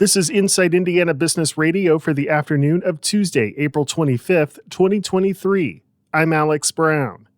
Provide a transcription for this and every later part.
This is Inside Indiana Business Radio for the afternoon of Tuesday, April 25th, 2023. I'm Alex Brown.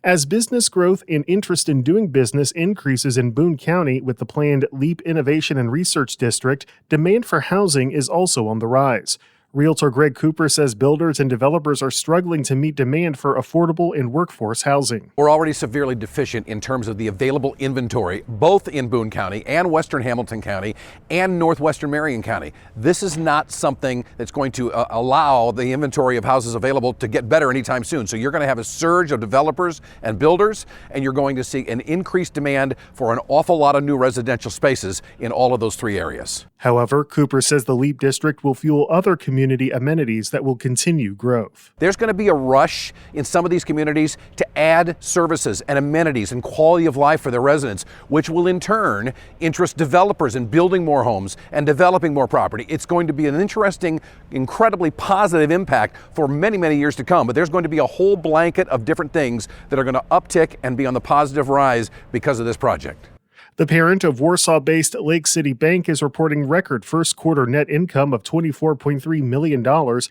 As business growth and interest in doing business increases in Boone County with the planned LEAP Innovation and Research District, demand for housing is also on the rise. Realtor Greg Cooper says builders and developers are struggling to meet demand for affordable and workforce housing. We're already severely deficient in terms of the available inventory, both in Boone County and Western Hamilton County and Northwestern Marion County. This is not something that's going to allow the inventory of houses available to get better anytime soon. So you're going to have a surge of developers and builders, and you're going to see an increased demand for an awful lot of new residential spaces in all of those three areas. However, Cooper says the LEAP district will fuel other community amenities that will continue growth. There's going to be a rush in some of these communities to add services and amenities and quality of life for their residents, which will in turn interest developers in building more homes and developing more property. It's going to be an interesting, incredibly positive impact for many, many years to come. But there's going to be a whole blanket of different things that are going to uptick and be on the positive rise because of this project. The parent of Warsaw-based Lake City Bank is reporting record first quarter net income of $24.3 million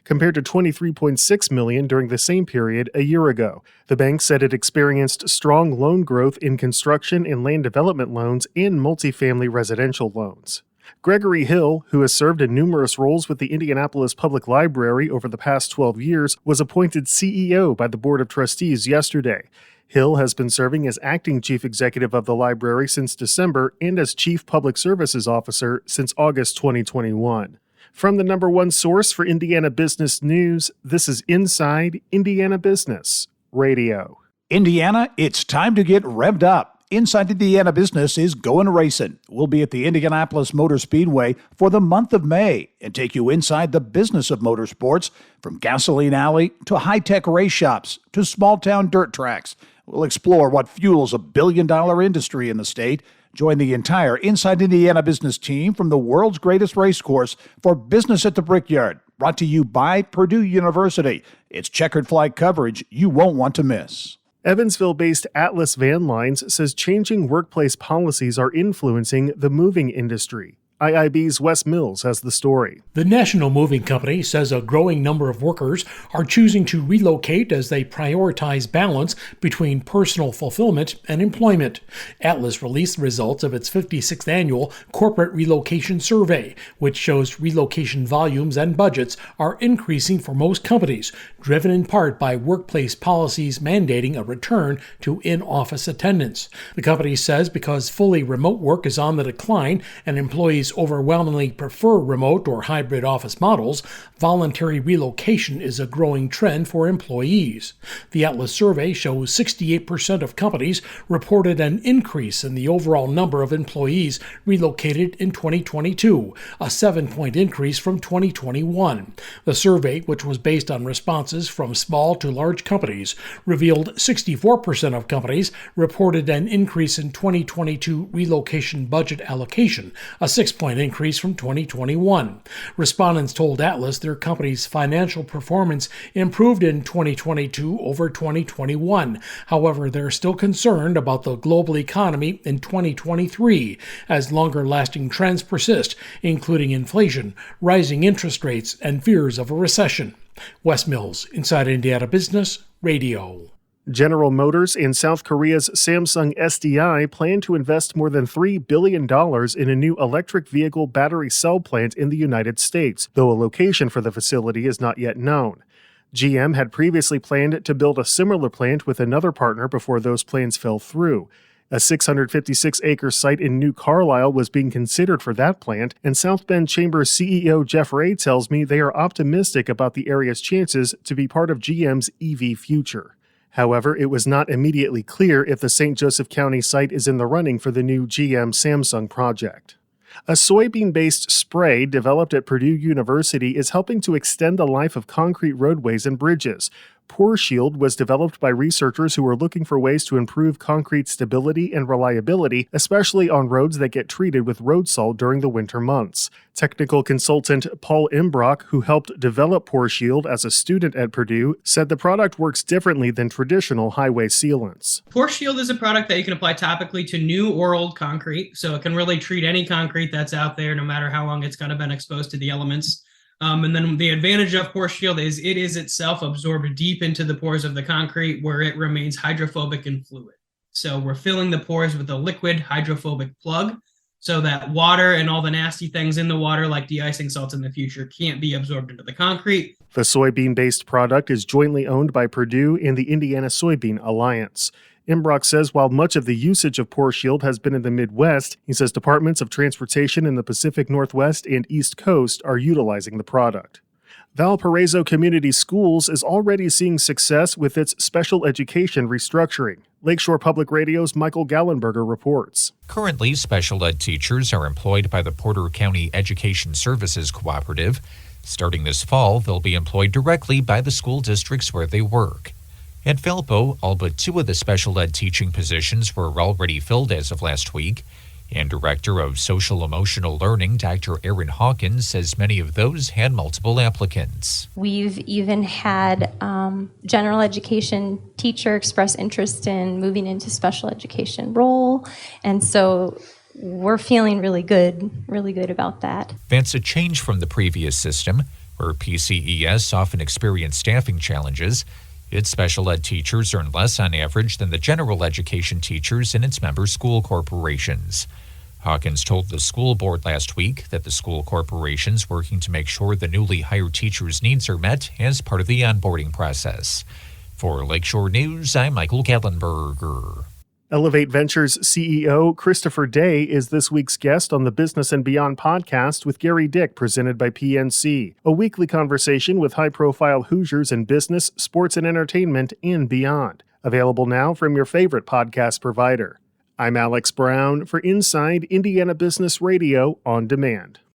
compared to $23.6 million during the same period a year ago. The bank said it experienced strong loan growth in construction and land development loans and multifamily residential loans. Gregory Hill, who has served in numerous roles with the Indianapolis Public Library over the past 12 years, was appointed CEO by the Board of Trustees yesterday. Hill has been serving as acting chief executive of the library since December and as chief public services officer since August 2021. From the number one source for Indiana business news, this is Inside Indiana Business Radio. Indiana, it's time to get revved up. Inside Indiana Business is going racing. We'll be at the Indianapolis Motor Speedway for the month of May and take you inside the business of motorsports, from gasoline alley to high-tech race shops to small-town dirt tracks. We'll explore what fuels a billion-dollar industry in the state. Join the entire Inside Indiana Business team from the world's greatest race course for Business at the Brickyard, brought to you by Purdue University. It's checkered flag coverage you won't want to miss. Evansville-based Atlas Van Lines says changing workplace policies are influencing the moving industry. IIB's Wes Mills has the story. The National Moving Company says a growing number of workers are choosing to relocate as they prioritize balance between personal fulfillment and employment. Atlas released the results of its 56th annual Corporate Relocation Survey, which shows relocation volumes and budgets are increasing for most companies, driven in part by workplace policies mandating a return to in-office attendance. The company says because fully remote work is on the decline and employees overwhelmingly prefer remote or hybrid office models, voluntary relocation is a growing trend for employees. The Atlas survey shows 68% of companies reported an increase in the overall number of employees relocated in 2022, a 7-point increase from 2021. The survey, which was based on responses from small to large companies, revealed 64% of companies reported an increase in 2022 relocation budget allocation, a 6-point increase from 2021. Respondents told Atlas their company's financial performance improved in 2022 over 2021. However, they're still concerned about the global economy in 2023 as longer-lasting trends persist, including inflation, rising interest rates, and fears of a recession. Wes Mills, Inside Indiana Business Radio. General Motors and South Korea's Samsung SDI plan to invest more than $3 billion in a new electric vehicle battery cell plant in the United States, though a location for the facility is not yet known. GM had previously planned to build a similar plant with another partner before those plans fell through. A 656-acre site in New Carlisle was being considered for that plant, and South Bend Chamber CEO Jeff Ray tells me they are optimistic about the area's chances to be part of GM's EV future. However, it was not immediately clear if the St. Joseph County site is in the running for the new GM Samsung project. A soybean-based spray developed at Purdue University is helping to extend the life of concrete roadways and bridges. PoreShield was developed by researchers who were looking for ways to improve concrete stability and reliability, especially on roads that get treated with road salt during the winter months. Technical consultant Paul Imbrock, who helped develop PoreShield as a student at Purdue, said the product works differently than traditional highway sealants. PoreShield is a product that you can apply topically to new or old concrete, so it can really treat any concrete that's out there, no matter how long it's kind of been exposed to the elements. And then the advantage of PoreShield is it is itself absorbed deep into the pores of the concrete where it remains hydrophobic and fluid. So we're filling the pores with a liquid hydrophobic plug so that water and all the nasty things in the water, like de-icing salts in the future, can't be absorbed into the concrete. The soybean-based product is jointly owned by Purdue and the Indiana Soybean Alliance. Imbrock says while much of the usage of PoreShield has been in the Midwest, he says departments of transportation in the Pacific Northwest and East Coast are utilizing the product. Valparaiso Community Schools is already seeing success with its special education restructuring. Lakeshore Public Radio's Michael Gallenberger reports. Currently, special ed teachers are employed by the Porter County Education Services Cooperative. Starting this fall, they'll be employed directly by the school districts where they work. At Valpo, all but 2 of the special ed teaching positions were already filled as of last week. And Director of Social Emotional Learning, Dr. Erin Hawkins, says many of those had multiple applicants. We've even had general education teacher express interest in moving into special education role. And so we're feeling really good about that. That's a change from the previous system, where PCES often experienced staffing challenges. Its special ed teachers earn less on average than the general education teachers in its member school corporations. Hawkins told the school board last week that the school corporation's working to make sure the newly hired teachers' needs are met as part of the onboarding process. For Lakeshore News, I'm Michael Gallenberger. Elevate Ventures CEO Christopher Day is this week's guest on the Business and Beyond podcast with Gary Dick, presented by PNC, a weekly conversation with high-profile Hoosiers in business, sports, and entertainment and beyond. Available now from your favorite podcast provider. I'm Alex Brown for Inside Indiana Business Radio on Demand.